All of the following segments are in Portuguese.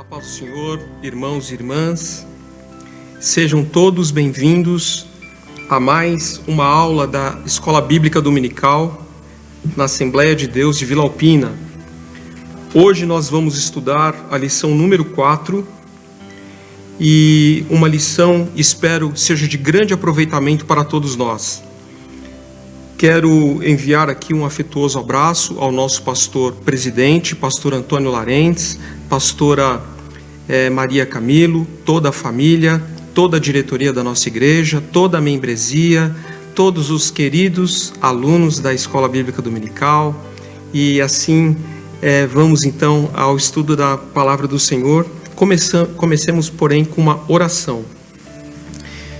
paz do Senhor, irmãos e irmãs, sejam todos bem-vindos a mais uma aula da Escola Bíblica Dominical na Assembleia de Deus de Vila Alpina. Hoje nós vamos estudar a lição número 4 e uma lição, espero, seja de grande aproveitamento para todos nós. Quero enviar aqui um afetuoso abraço ao nosso pastor presidente, pastor Antônio Larentes, pastora Maria Camilo, toda a família, toda a diretoria da nossa igreja, toda a membresia, todos os queridos alunos da Escola Bíblica Dominical. E assim vamos então ao estudo da Palavra do Senhor. Comecemos, porém, com uma oração.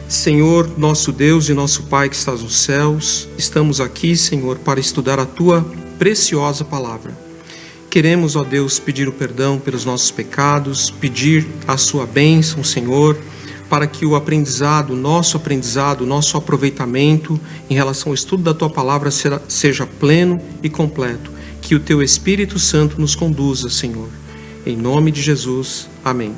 Senhor, nosso Deus e nosso Pai que estás nos céus, estamos aqui, Senhor, para estudar a Tua preciosa Palavra. Queremos, ó Deus, pedir o perdão pelos nossos pecados, pedir a Sua bênção, Senhor, para que o aprendizado, nosso aproveitamento em relação ao estudo da Tua Palavra seja pleno e completo. Que o Teu Espírito Santo nos conduza, Senhor. Em nome de Jesus. Amém.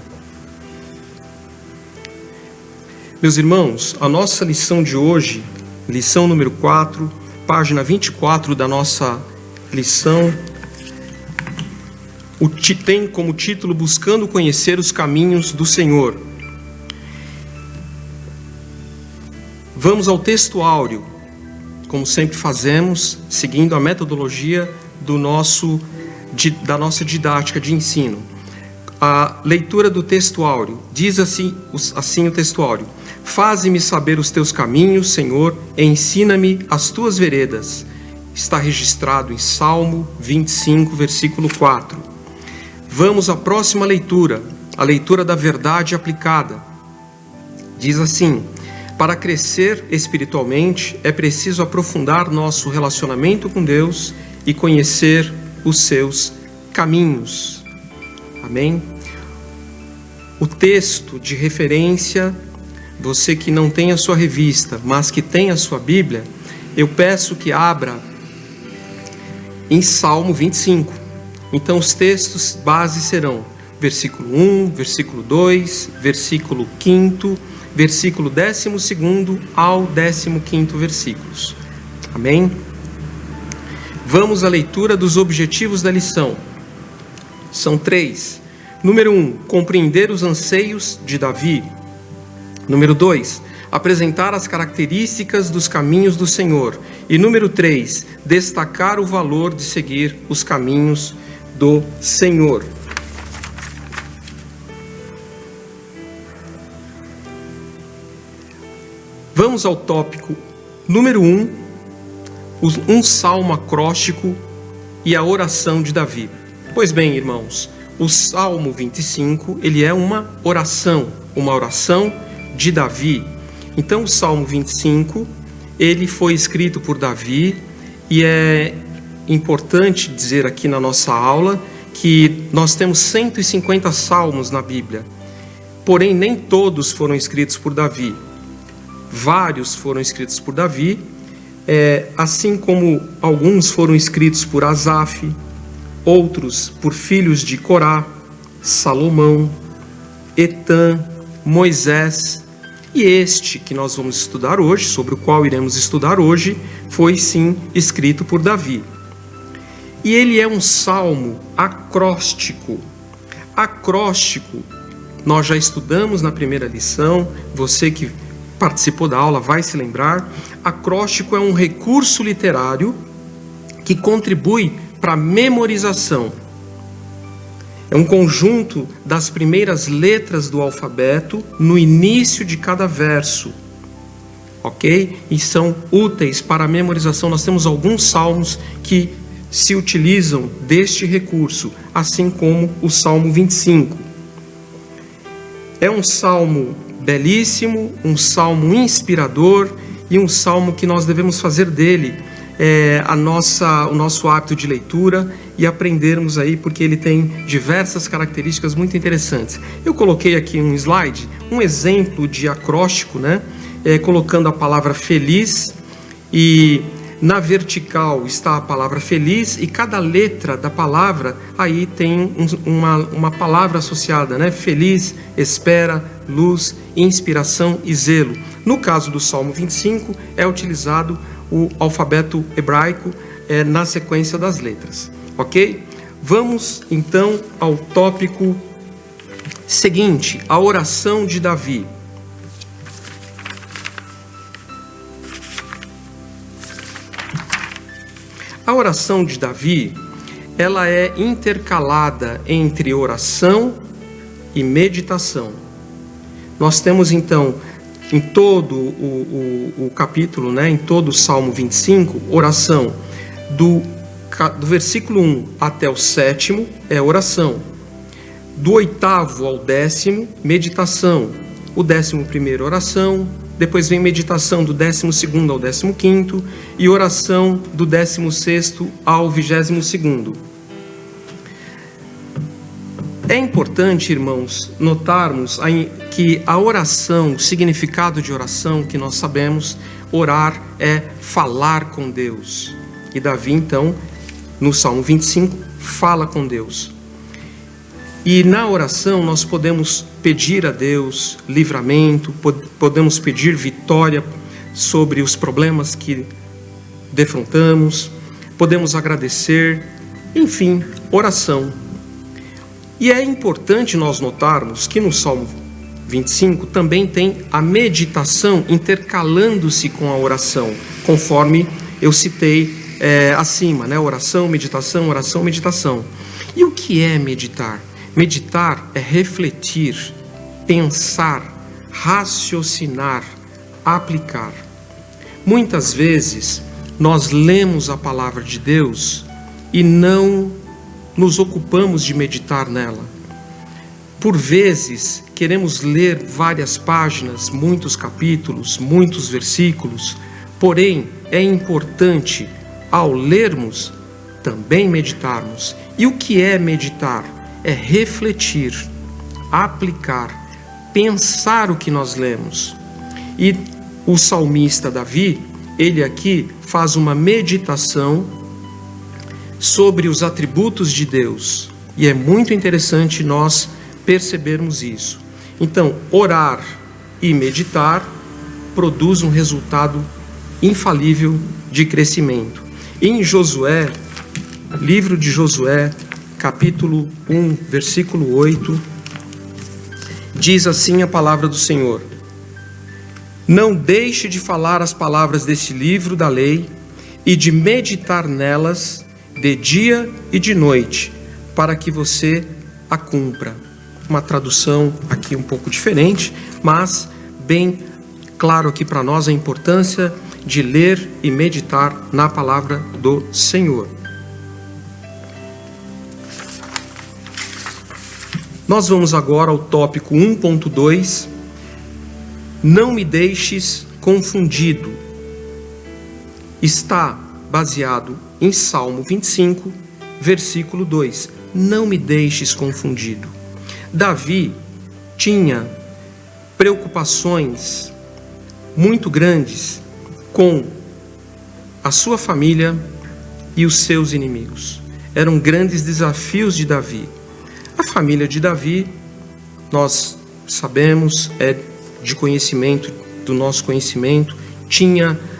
Meus irmãos, a nossa lição de hoje, lição número 4, página 24 da nossa lição, tem como título Buscando Conhecer os Caminhos do Senhor. Vamos ao texto áureo, como sempre fazemos, seguindo a metodologia da nossa didática de ensino. A leitura do texto áureo, diz assim o texto áureo: Faze-me saber os teus caminhos, Senhor, e ensina-me as tuas veredas. Está registrado em Salmo 25, versículo 4. Vamos à próxima leitura, a leitura da verdade aplicada. Diz assim: para crescer espiritualmente, é preciso aprofundar nosso relacionamento com Deus e conhecer os seus caminhos. Amém? O texto de referência, você que não tem a sua revista, mas que tem a sua Bíblia, eu peço que abra em Salmo 25. Então os textos base serão versículo 1, versículo 2, versículo 5, versículo 12º ao 15º versículos. Amém? Vamos à leitura dos objetivos da lição. São 3. Número 1, compreender os anseios de Davi. Número 2, apresentar as características dos caminhos do Senhor. E número 3, destacar o valor de seguir os caminhos do Senhor. Vamos ao tópico número 1, um salmo acróstico e a oração de Davi. Pois bem, irmãos, o Salmo 25, ele é uma oração de Davi. Então, o Salmo 25, ele foi escrito por Davi, e é importante dizer aqui na nossa aula que nós temos 150 salmos na Bíblia, porém nem todos foram escritos por Davi. Vários foram escritos por Davi, assim como alguns foram escritos por Asaf, outros por filhos de Corá, Salomão, Etã, Moisés, e este que nós vamos estudar hoje, sobre o qual iremos estudar hoje, foi sim escrito por Davi. E ele é um salmo acróstico. Acróstico, nós já estudamos na primeira lição, você que participou da aula vai se lembrar. Acróstico é um recurso literário que contribui para a memorização. É um conjunto das primeiras letras do alfabeto no início de cada verso, ok? E são úteis para a memorização. Nós temos alguns salmos que se utilizam deste recurso, assim como o Salmo 25. É um salmo belíssimo, um salmo inspirador e um salmo que nós devemos fazer dele o nosso hábito de leitura e aprendermos aí, porque ele tem diversas características muito interessantes. Eu coloquei aqui um slide, um exemplo de acróstico, né? Colocando a palavra feliz, e Na vertical está a palavra feliz, e cada letra da palavra aí tem uma palavra associada, né? Feliz, espera, luz, inspiração e zelo. No caso do Salmo 25, é utilizado o alfabeto hebraico na sequência das letras, ok? Vamos então ao tópico seguinte, a oração de Davi. A oração de Davi, ela é intercalada entre oração e meditação. Nós temos então, em todo o capítulo, né, em todo o Salmo 25, oração do versículo 1 até o 7º é oração. Do 8º ao 10º, meditação. O 11º, oração. Depois vem meditação do 12º ao 15º e oração do 16º ao 22º. É importante, irmãos, notarmos que a oração, o significado de oração que nós sabemos, orar é falar com Deus. E Davi, então, no Salmo 25, fala com Deus. E na oração nós podemos pedir a Deus livramento, podemos pedir vitória sobre os problemas que defrontamos, podemos agradecer, enfim, oração. E é importante nós notarmos que no Salmo 25 também tem a meditação intercalando-se com a oração, conforme eu citei acima, né? Oração, meditação, oração, meditação. E o que é meditar? Meditar é refletir, pensar, raciocinar, aplicar. Muitas vezes nós lemos a palavra de Deus e não nos ocupamos de meditar nela. Por vezes queremos ler várias páginas, muitos capítulos, muitos versículos, porém é importante, ao lermos, também meditarmos. E o que é meditar? É refletir, aplicar, pensar o que nós lemos. E o salmista Davi, ele aqui faz uma meditação sobre os atributos de Deus. E é muito interessante nós percebermos isso. Então, orar e meditar produz um resultado infalível de crescimento. Em Josué, livro de Josué, capítulo 1, versículo 8, diz assim a palavra do Senhor: não deixe de falar as palavras desse livro da lei e de meditar nelas de dia e de noite, para que você a cumpra. Uma tradução aqui um pouco diferente, mas bem claro aqui para nós a importância de ler e meditar na palavra do Senhor. Nós vamos agora ao tópico 1.2, não me deixes confundido. Está baseado em Salmo 25, versículo 2. Não me deixes confundido. Davi tinha preocupações muito grandes com a sua família e os seus inimigos. Eram grandes desafios de Davi. A família de Davi, nós sabemos, é de conhecimento, do nosso conhecimento,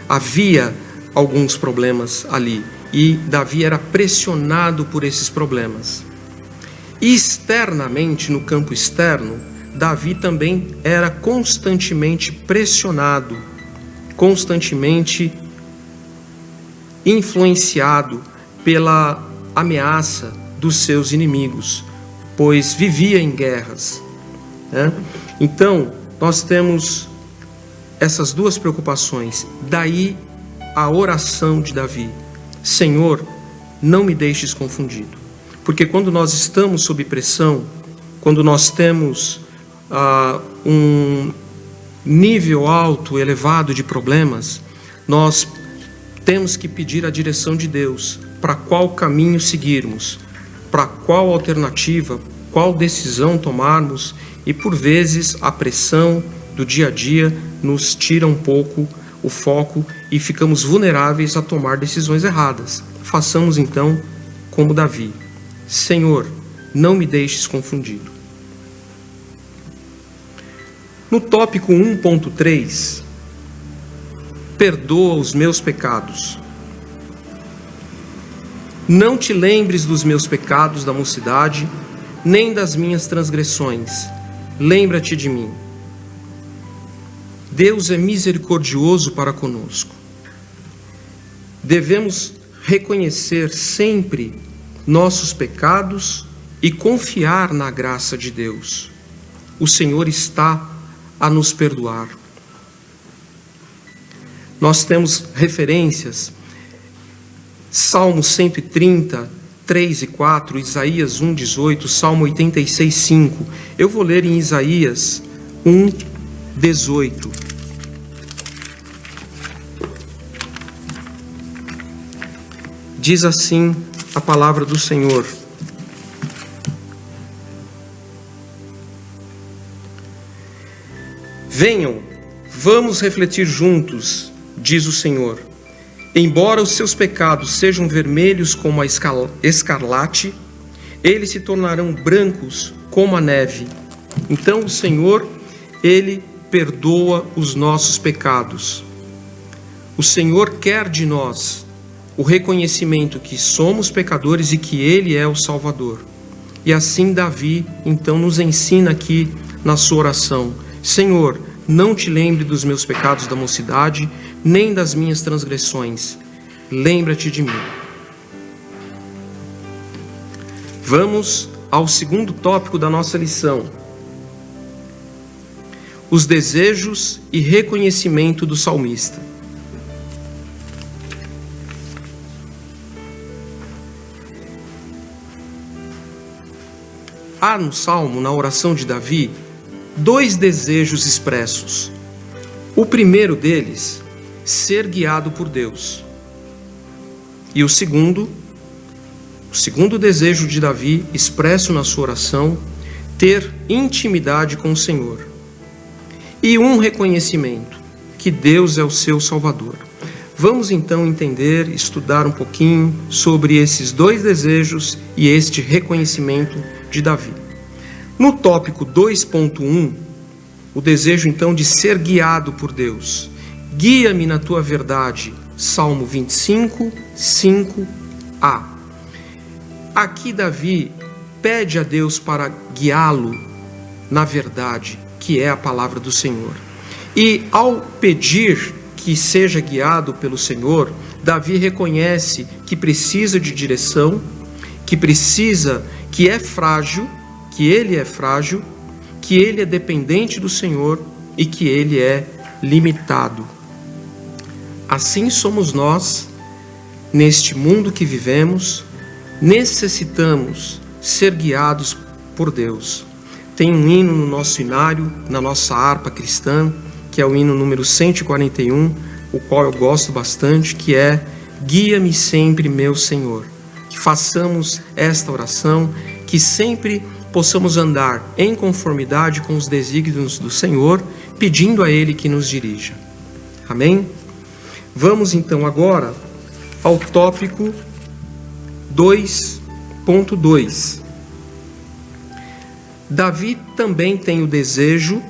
havia alguns problemas ali. E Davi era pressionado por esses problemas. E externamente, no campo externo, Davi também era constantemente pressionado, constantemente influenciado pela ameaça dos seus inimigos, pois vivia em guerras, né? Então, nós temos essas duas preocupações. Daí a oração de Davi: Senhor, não me deixes confundido. Porque quando nós estamos sob pressão, quando nós temos um nível alto, elevado de problemas, nós temos que pedir a direção de Deus, para qual caminho seguirmos, para qual alternativa, qual decisão tomarmos. E por vezes a pressão do dia a dia nos tira um pouco o foco e ficamos vulneráveis a tomar decisões erradas. Façamos então como Davi: Senhor, não me deixes confundido. No tópico 1.3, perdoa os meus pecados. Não te lembres dos meus pecados da mocidade, nem das minhas transgressões. Lembra-te de mim. Deus é misericordioso para conosco. Devemos reconhecer sempre nossos pecados e confiar na graça de Deus. O Senhor está a nos perdoar. Nós temos referências: Salmo 130, 3 e 4, Isaías 1, 18, Salmo 86, 5. Eu vou ler em Isaías 1, 18. Diz assim a palavra do Senhor: Venham, vamos refletir juntos, diz o Senhor. Embora os seus pecados sejam vermelhos como a escarlate, eles se tornarão brancos como a neve. Então o Senhor, Ele perdoa os nossos pecados. O Senhor quer de nós o reconhecimento que somos pecadores e que Ele é o Salvador. E assim Davi, então, nos ensina aqui na sua oração: Senhor, não te lembre dos meus pecados da mocidade, nem das minhas transgressões. Lembra-te de mim. Vamos ao segundo tópico da nossa lição: os desejos e reconhecimento do salmista. Há no Salmo, na oração de Davi, dois desejos expressos. O primeiro deles, ser guiado por Deus. E o segundo desejo de Davi, expresso na sua oração, ter intimidade com o Senhor. E um reconhecimento, que Deus é o seu Salvador. Vamos então entender, estudar um pouquinho sobre esses dois desejos e este reconhecimento de Davi. No tópico 2.1, o desejo então de ser guiado por Deus. Guia-me na tua verdade, Salmo 25, 5a. Aqui Davi pede a Deus para guiá-lo na verdade, que é a palavra do Senhor. E ao pedir que seja guiado pelo Senhor, Davi reconhece que precisa de direção, que é frágil, que ele é frágil, que ele é dependente do Senhor e que ele é limitado. Assim somos nós, neste mundo que vivemos, necessitamos ser guiados por Deus. Tem um hino no nosso hinário, na nossa harpa cristã, que é o hino número 141, o qual eu gosto bastante, que é: guia-me sempre, meu Senhor. Que façamos esta oração, que sempre possamos andar em conformidade com os desígnios do Senhor, pedindo a Ele que nos dirija. Amém? Vamos então agora ao tópico 2.2. Davi também tem o desejo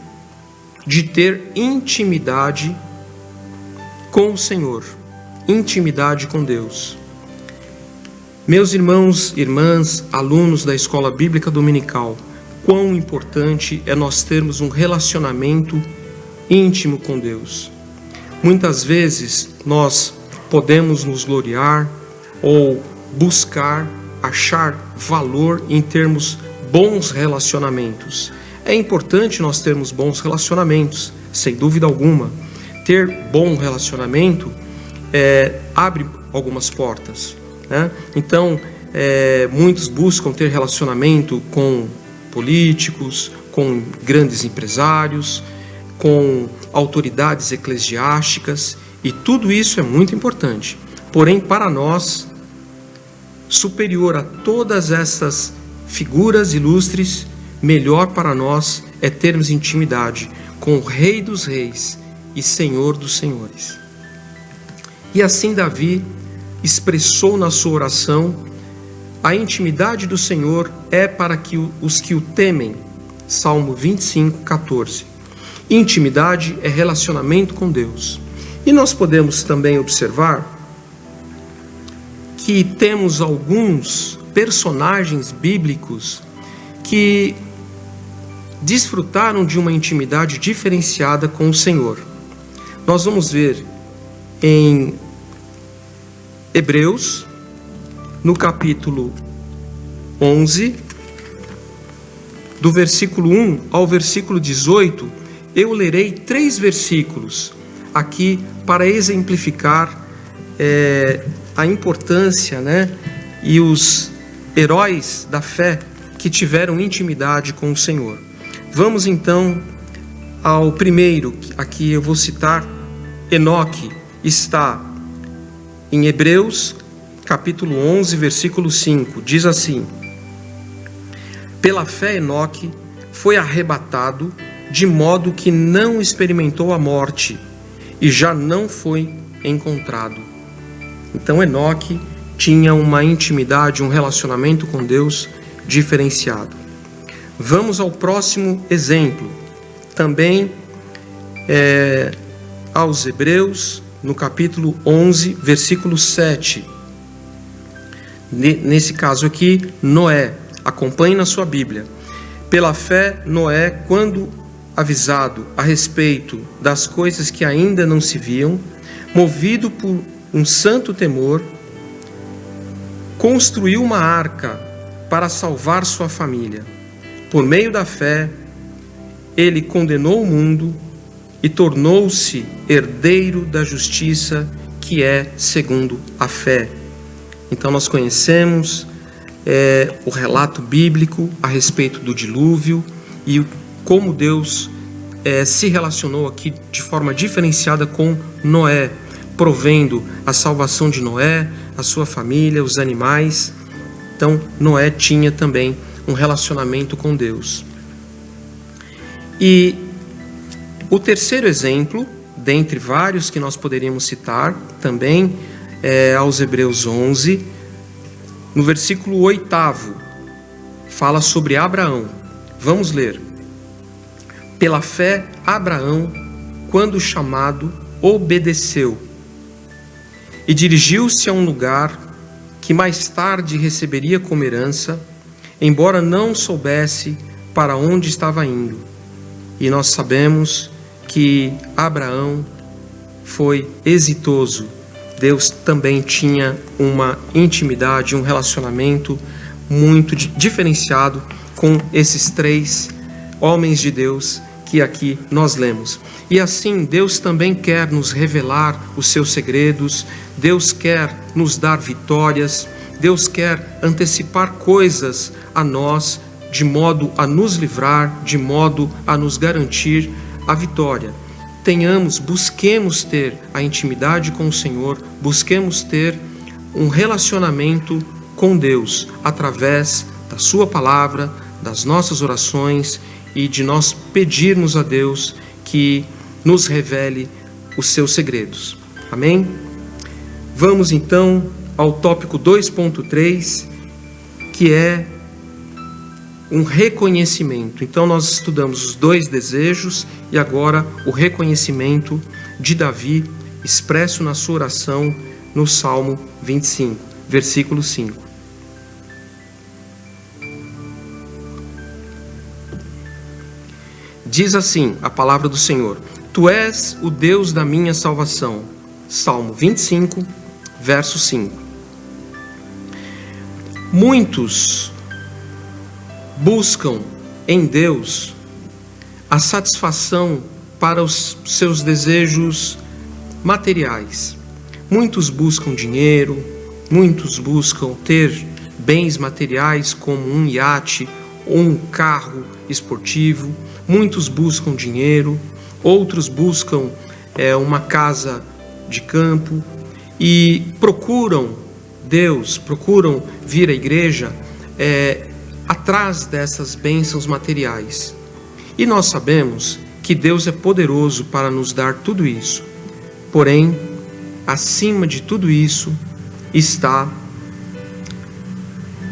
de ter intimidade com o Senhor, intimidade com Deus. Meus irmãos, irmãs, alunos da Escola Bíblica Dominical, quão importante é nós termos um relacionamento íntimo com Deus. Muitas vezes nós podemos nos gloriar ou buscar, achar valor em termos bons relacionamentos. É importante nós termos bons relacionamentos, sem dúvida alguma. Ter bom relacionamento abre algumas portas, né? Então, muitos buscam ter relacionamento com políticos, com grandes empresários, com autoridades eclesiásticas, e tudo isso é muito importante. Porém, para nós, superior a todas essas figuras ilustres, melhor para nós é termos intimidade com o Rei dos Reis e Senhor dos senhores. E assim Davi expressou na sua oração: a intimidade do Senhor é para que os que o temem. Salmo 25, 14. Intimidade é relacionamento com Deus. E nós podemos também observar que temos alguns personagens bíblicos que desfrutaram de uma intimidade diferenciada com o Senhor. Nós vamos ver em Hebreus, no capítulo 11, do versículo 1 ao versículo 18, eu lerei 3 versículos aqui para exemplificar a importância, e os heróis da fé que tiveram intimidade com o Senhor. Vamos então ao primeiro, aqui eu vou citar Enoque, está em Hebreus, capítulo 11, versículo 5, diz assim: pela fé Enoque foi arrebatado, de modo que não experimentou a morte, e já não foi encontrado. Então Enoque tinha uma intimidade, um relacionamento com Deus diferenciado. Vamos ao próximo exemplo, também aos Hebreus, no capítulo 11, versículo 7. Nesse caso aqui, Noé. Acompanhe na sua Bíblia. Pela fé, Noé, quando avisado a respeito das coisas que ainda não se viam, movido por um santo temor, construiu uma arca para salvar sua família. Por meio da fé, ele condenou o mundo e tornou-se herdeiro da justiça, que é segundo a fé. Então nós conhecemos o relato bíblico a respeito do dilúvio e como Deus se relacionou aqui de forma diferenciada com Noé, provendo a salvação de Noé, a sua família, os animais. Então Noé tinha também um relacionamento com Deus. E o terceiro exemplo, dentre vários que nós poderíamos citar, também aos Hebreus 11, no versículo 8, fala sobre Abraão. Vamos ler. Pela fé, Abraão, quando chamado, obedeceu e dirigiu-se a um lugar que mais tarde receberia como herança, embora não soubesse para onde estava indo. E nós sabemos que Abraão foi exitoso. Deus também tinha uma intimidade, um relacionamento muito diferenciado com esses 3 homens de Deus que aqui nós lemos. E assim, Deus também quer nos revelar os seus segredos, Deus quer nos dar vitórias, Deus quer antecipar coisas a nós, de modo a nos livrar, de modo a nos garantir a vitória. Busquemos ter a intimidade com o Senhor, busquemos ter um relacionamento com Deus através da sua palavra, das nossas orações e de nós pedirmos a Deus que nos revele os seus segredos. Amém? Vamos então ao tópico 2.3, que é um reconhecimento. Então nós estudamos os 2 desejos e agora o reconhecimento de Davi expresso na sua oração no Salmo 25, versículo 5. Diz assim a palavra do Senhor: Tu és o Deus da minha salvação. Salmo 25, verso 5. Muitos buscam em Deus a satisfação para os seus desejos materiais. Muitos buscam dinheiro, muitos buscam ter bens materiais como um iate ou um carro esportivo. Muitos buscam dinheiro, outros buscam uma casa de campo e procuram Deus, procuram vir à igreja atrás dessas bênçãos materiais. E nós sabemos que Deus é poderoso para nos dar tudo isso. Porém, acima de tudo isso está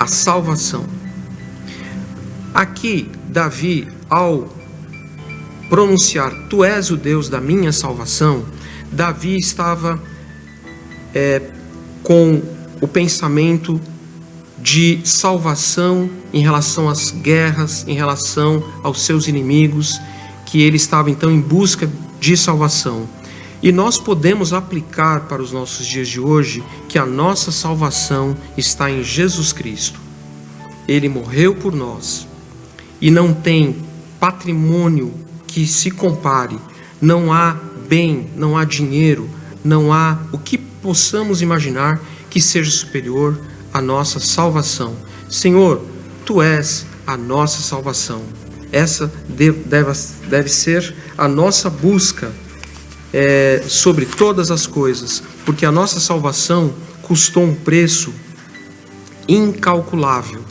a salvação. Aqui, Davi, ao pronunciar "Tu és o Deus da minha salvação", Davi estava com o pensamento de salvação em relação às guerras, em relação aos seus inimigos, que ele estava então em busca de salvação. E nós podemos aplicar para os nossos dias de hoje que a nossa salvação está em Jesus Cristo. Ele morreu por nós e não tem patrimônio que se compare, não há bem, não há dinheiro, não há o que possamos imaginar que seja superior à nossa salvação. Senhor, Tu és a nossa salvação. Essa deve ser a nossa busca sobre todas as coisas, porque a nossa salvação custou um preço incalculável.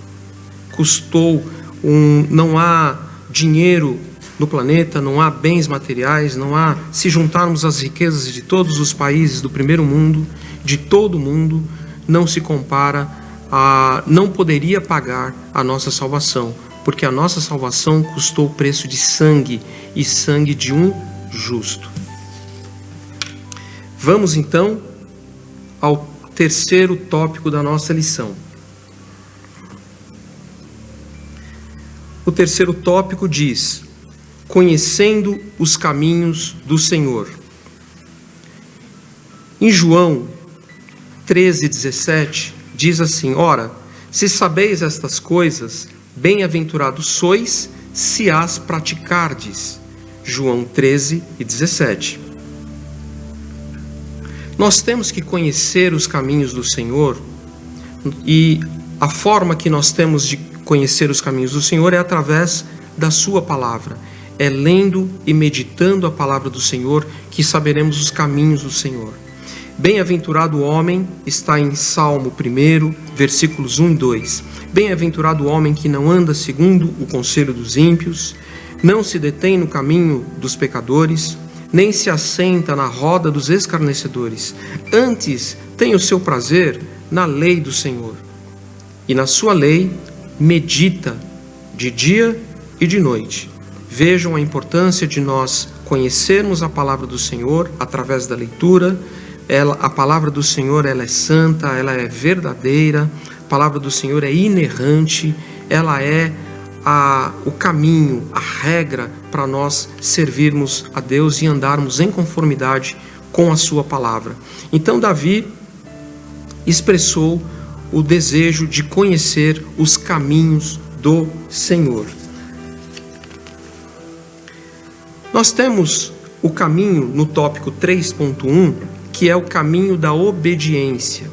Não há dinheiro no planeta, não há bens materiais, não há, se juntarmos as riquezas de todos os países do primeiro mundo, de todo o mundo, não se compara não poderia pagar a nossa salvação, porque a nossa salvação custou o preço de sangue, e sangue de um justo. Vamos então ao terceiro tópico da nossa lição. O terceiro tópico diz: conhecendo os caminhos do Senhor. Em João 13:17 diz assim: ora, se sabeis estas coisas, bem-aventurados sois se as praticardes. João 13:17. Nós temos que conhecer os caminhos do Senhor, e a forma que nós temos de conhecer os caminhos do Senhor é através da sua palavra. É lendo e meditando a palavra do Senhor que saberemos os caminhos do Senhor. Bem-aventurado o homem, está em Salmo 1, versículos 1 e 2. Bem-aventurado o homem que não anda segundo o conselho dos ímpios, não se detém no caminho dos pecadores, nem se assenta na roda dos escarnecedores. Antes tem o seu prazer na lei do Senhor, e na sua lei medita de dia e de noite. Vejam a importância de nós conhecermos a palavra do Senhor através da leitura. A palavra do Senhor, ela é santa, ela é verdadeira, a palavra do Senhor é inerrante, ela é o caminho, a regra para nós servirmos a Deus e andarmos em conformidade com a sua palavra. Então Davi expressou o desejo de conhecer os caminhos do Senhor. Nós temos o caminho no tópico 3.1, que é o caminho da obediência.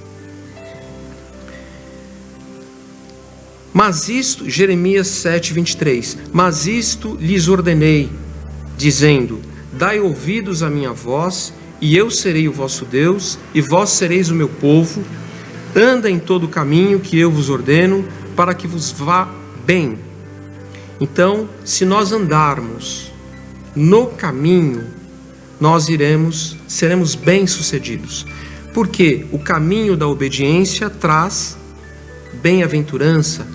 Mas isto, Jeremias 7:23, mas isto lhes ordenei, dizendo: dai ouvidos à minha voz, e eu serei o vosso Deus, e vós sereis o meu povo. Anda em todo o caminho que eu vos ordeno, para que vos vá bem. Então, se nós andarmos no caminho, nós seremos bem-sucedidos. Porque o caminho da obediência traz bem-aventurança,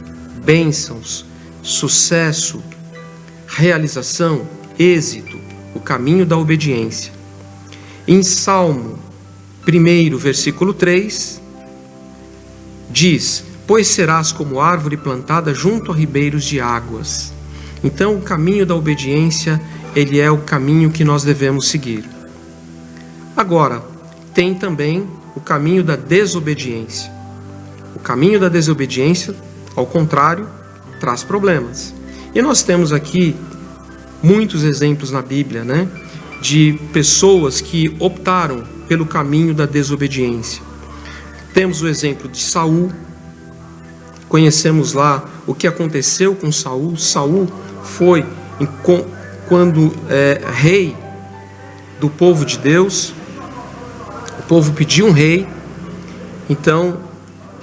bênçãos, sucesso, realização, êxito. O caminho da obediência. Em Salmo 1, versículo 3, diz: pois serás como árvore plantada junto a ribeiros de águas. Então o caminho da obediência, ele é o caminho que nós devemos seguir. Agora, tem também o caminho da desobediência. O caminho da desobediência, ao contrário, traz problemas. E nós temos aqui muitos exemplos na Bíblia, de pessoas que optaram pelo caminho da desobediência. Temos o exemplo de Saul. Conhecemos lá o que aconteceu com Saul. Saul foi quando rei do povo de Deus. O povo pediu um rei. Então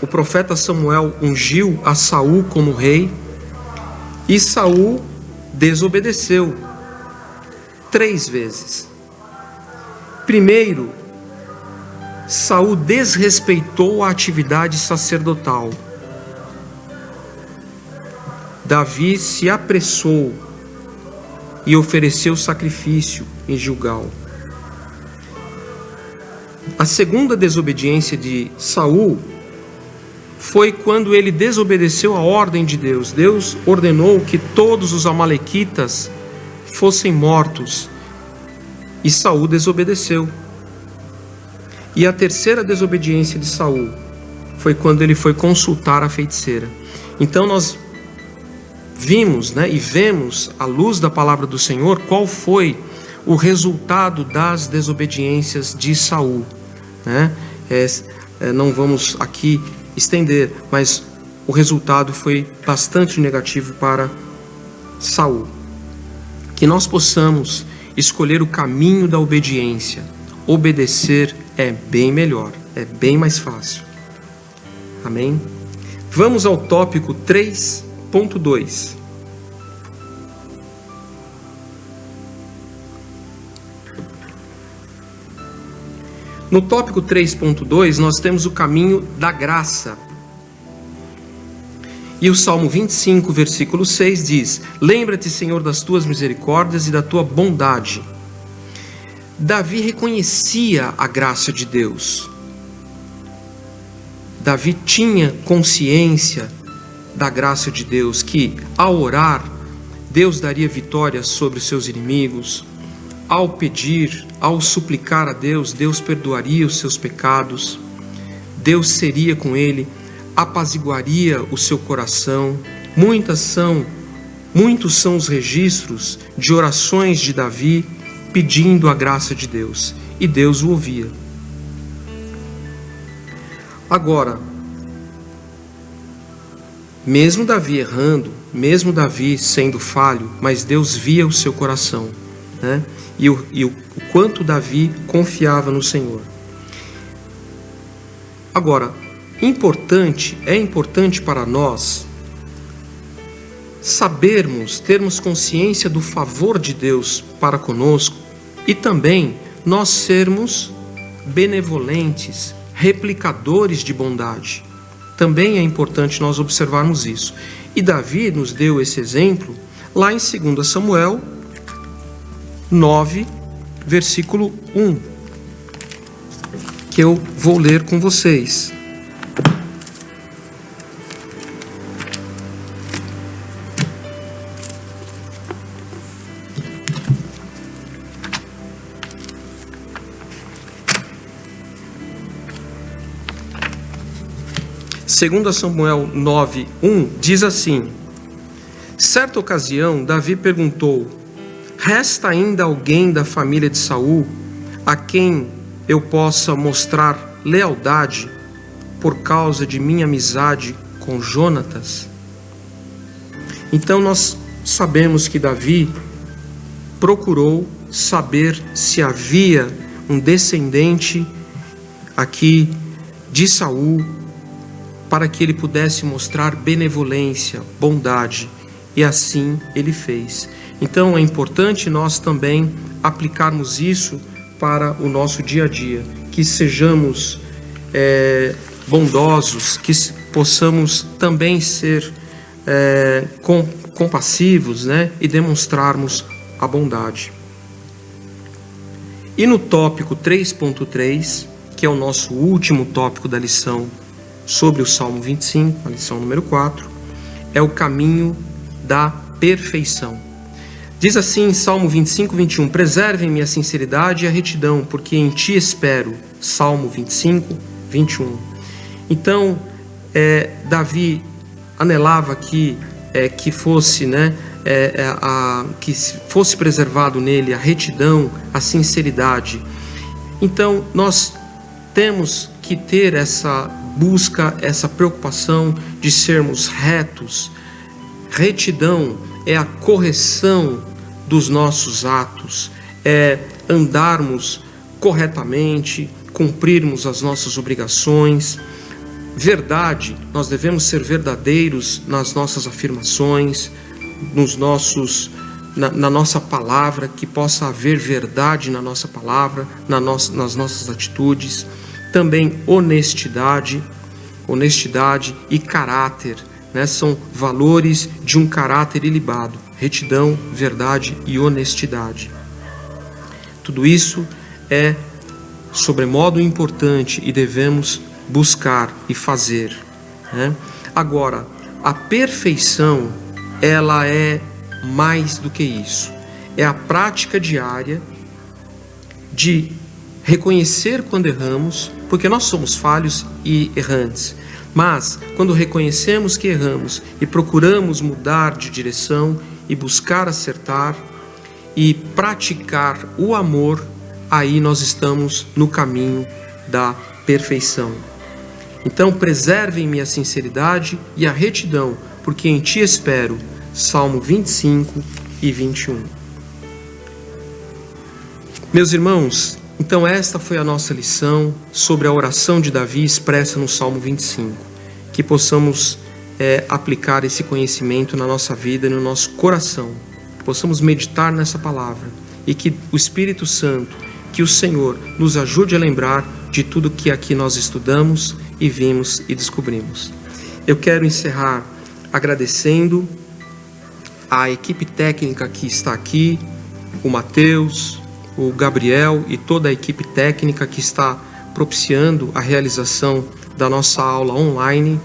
o profeta Samuel ungiu a Saul como rei. E Saul desobedeceu. 3 vezes. Primeiro, Saul desrespeitou a atividade sacerdotal. Davi se apressou e ofereceu sacrifício em Gilgal. A segunda desobediência de Saul foi quando ele desobedeceu a ordem de Deus. Deus ordenou que todos os amalequitas fossem mortos e Saul desobedeceu. E a terceira desobediência de Saul foi quando ele foi consultar a feiticeira. Então nós vimos, e vemos à luz da palavra do Senhor qual foi o resultado das desobediências de Saul. Não vamos aqui estender, mas o resultado foi bastante negativo para Saul. Que nós possamos escolher o caminho da obediência. Obedecer é bem melhor, é bem mais fácil. Amém? Vamos ao tópico 3.2. No tópico 3.2, nós temos o caminho da graça. E o Salmo 25, versículo 6 diz: Lembra-te, Senhor, das tuas misericórdias e da tua bondade. Davi reconhecia a graça de Deus. Davi tinha consciência da graça de Deus, que ao orar, Deus daria vitória sobre os seus inimigos. Ao pedir, ao suplicar a Deus, Deus perdoaria os seus pecados, Deus seria com ele, apaziguaria o seu coração. Muitos são os registros de orações de Davi pedindo a graça de Deus, e Deus o ouvia. Agora, mesmo Davi errando, mesmo Davi sendo falho, mas Deus via o seu coração, e o quanto Davi confiava no Senhor. Agora, é importante para nós sabermos, termos consciência do favor de Deus para conosco e também nós sermos benevolentes, replicadores de bondade. Também é importante nós observarmos isso. E Davi nos deu esse exemplo lá em 2 Samuel 9, versículo 1, que eu vou ler com vocês. Segundo Samuel 9, 1, diz assim: Certa ocasião, Davi perguntou: Resta ainda alguém da família de Saul a quem eu possa mostrar lealdade por causa de minha amizade com Jonatas? Então nós sabemos que Davi procurou saber se havia um descendente aqui de Saul para que ele pudesse mostrar benevolência, bondade, e assim ele fez. Então é importante nós também aplicarmos isso para o nosso dia a dia, que sejamos bondosos, que possamos também ser compassivos, e demonstrarmos a bondade. E no tópico 3.3, que é o nosso último tópico da lição sobre o Salmo 25, a lição número 4, é o caminho da perfeição. Diz assim em Salmo 25, 21, Preservem-me a sinceridade e a retidão, porque em ti espero. Salmo 25, 21. Então, Davi anelava que fosse, que fosse preservado nele a retidão, a sinceridade. Então, nós temos que ter essa busca, essa preocupação de sermos retos. Retidão é a correção dos nossos atos, é andarmos corretamente, cumprirmos as nossas obrigações. Verdade, nós devemos ser verdadeiros nas nossas afirmações, nos nossos na nossa palavra, que possa haver verdade na nossa palavra, nas nossas atitudes. Também honestidade e caráter, né? São valores de um caráter ilibado: retidão, verdade e honestidade. Tudo isso é sobremodo importante e devemos buscar e fazer, né? Agora, a perfeição, ela é mais do que isso. É a prática diária de reconhecer quando erramos, porque nós somos falhos e errantes. Mas, quando reconhecemos que erramos e procuramos mudar de direção e buscar acertar e praticar o amor, aí nós estamos no caminho da perfeição. Então, preservem-me a sinceridade e a retidão, porque em ti espero. Salmo 25 e 21. Meus irmãos, então esta foi a nossa lição sobre a oração de Davi expressa no Salmo 25. Que possamos aplicar esse conhecimento na nossa vida e no nosso coração. Que possamos meditar nessa palavra e que o Espírito Santo, que o Senhor nos ajude a lembrar de tudo que aqui nós estudamos e vimos e descobrimos. Eu quero encerrar agradecendo a equipe técnica que está aqui, o Mateus, o Gabriel e toda a equipe técnica que está propiciando a realização da nossa aula online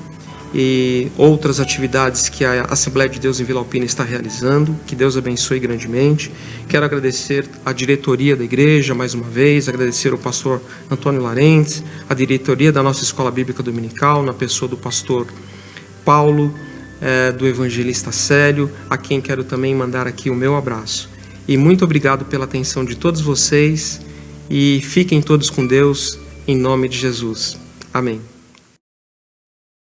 e outras atividades que a Assembleia de Deus em Vila Alpina está realizando. Que Deus abençoe grandemente. Quero agradecer a diretoria da igreja mais uma vez, agradecer ao pastor Antônio Larentes, a diretoria da nossa Escola Bíblica Dominical, na pessoa do pastor Paulo, do evangelista Célio, a quem quero também mandar aqui o meu abraço. E muito obrigado pela atenção de todos vocês e fiquem todos com Deus, em nome de Jesus. Amém.